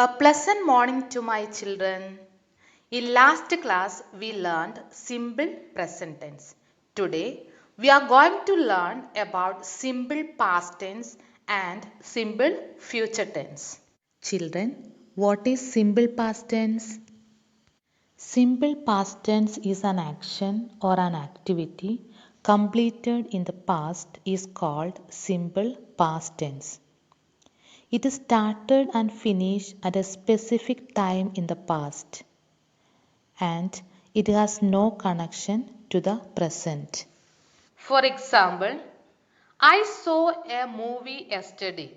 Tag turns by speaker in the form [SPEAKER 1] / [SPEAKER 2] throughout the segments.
[SPEAKER 1] A pleasant morning to my children. In last class, we learned simple present tense. Today, we are going to learn about simple past tense and simple future tense. Children, what is simple past tense? Simple past tense is an action or an activity completed in the past is called simple past tense. It started and finished at a specific time in the past and it has no connection to the present. For example, I saw a movie yesterday.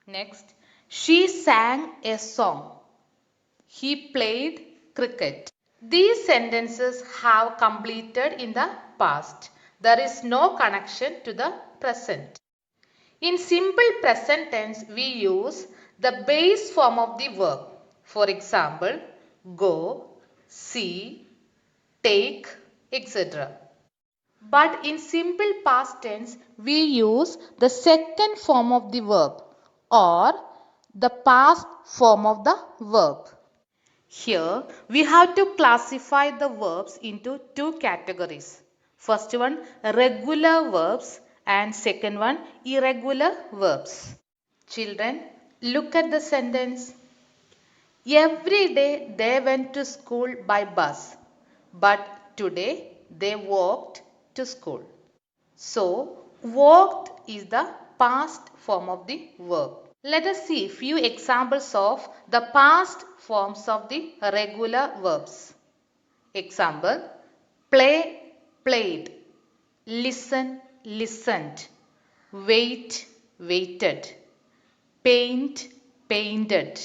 [SPEAKER 1] Next, she sang a song. He played cricket. These sentences have completed in the past. There is no connection to the present. In simple present tense, we use the base form of the verb. For example, go, see, take, etc. But in simple past tense, we use the second form of the verb or the past form of the verb. Here, we have to classify the verbs into two categories. First one, regular verbs and second one, irregular verbs. Children, look at the sentence. Every day they went to school by bus, but today they walked to school. So, walked is the past form of the verb. Let us see few examples of the past forms of the regular verbs. Example, play, played, listen, listened, wait, waited, paint, painted.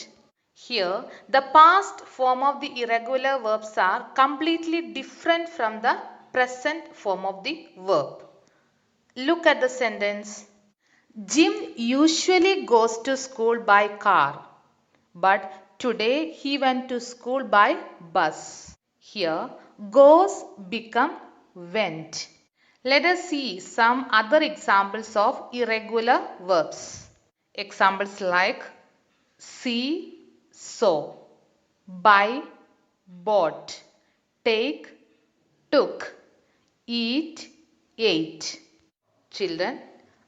[SPEAKER 1] Here, the past form of the irregular verbs are completely different from the present form of the verb. Look at the sentence. Jim usually goes to school by car, but today he went to school by bus. Here, goes become went. Let us see some other examples of irregular verbs. Examples like see, saw, buy, bought, take, took, eat, ate. Children,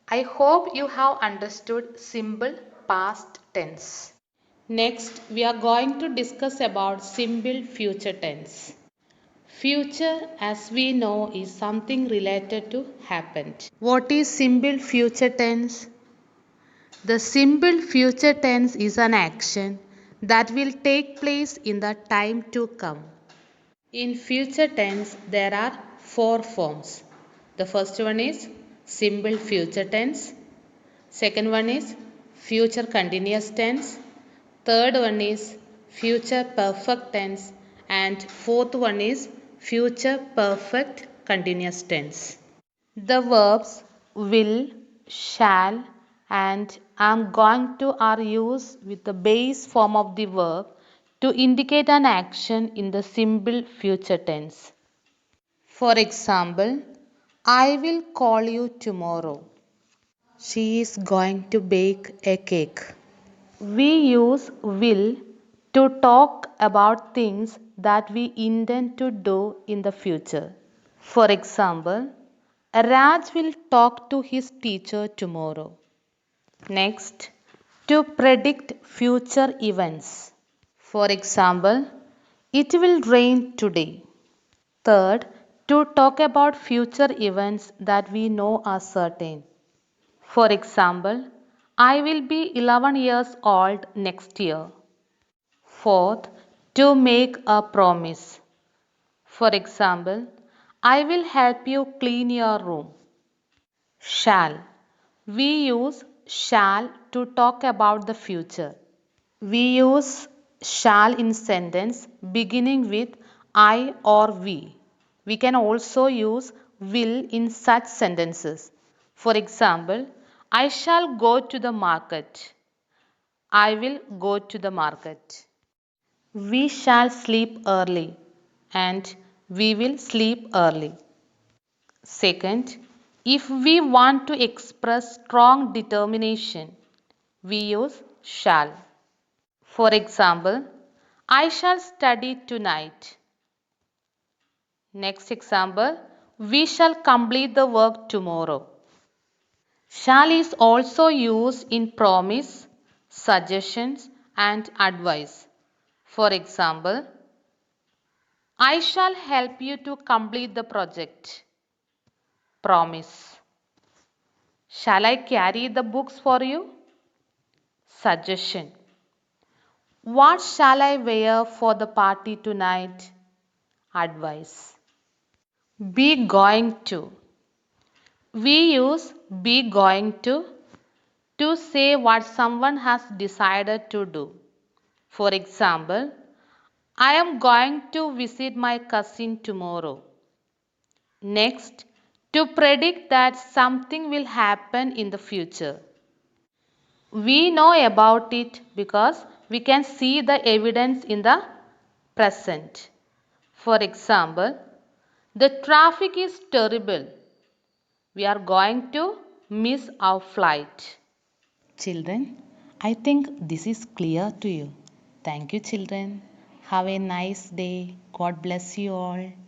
[SPEAKER 1] I hope you have understood simple past tense. Next, we are going to discuss about simple future tense. Future, as we know, is something related to happened. What is simple future tense? The simple future tense is an action that will take place in the time to come. In future tense, there are four forms. The first one is simple future tense. Second one is future continuous tense. Third one is future perfect tense. And fourth one is future perfect continuous tense. The verbs will, shall, and am going to are used with the base form of the verb to indicate an action in the simple future tense. For example, I will call you tomorrow. She is going to bake a cake. We use will to talk about things that we intend to do in the future. For example, Raj will talk to his teacher tomorrow. Next, to predict future events. For example, it will rain today. Third, to talk about future events that we know are certain. For example, I will be 11 years old next year. Fourth, to make a promise. For example, I will help you clean your room. Shall. We use shall to talk about the future. We use shall in sentence beginning with I or we. We can also use will in such sentences. For example, I shall go to the market. I will go to the market. We shall sleep early and we will sleep early. Second, if we want to express strong determination, we use shall. For example, I shall study tonight. Next example, we shall complete the work tomorrow. Shall is also used in promise, suggestions and advice. For example, I shall help you to complete the project. Promise. Shall I carry the books for you? Suggestion. What shall I wear for the party tonight? Advice. Be going to. We use be going to say what someone has decided to do. For example, I am going to visit my cousin tomorrow. Next, to predict that something will happen in the future. We know about it because we can see the evidence in the present. For example, the traffic is terrible. We are going to miss our flight. Children, I think this is clear to you. Thank you, children. Have a nice day. God bless you all.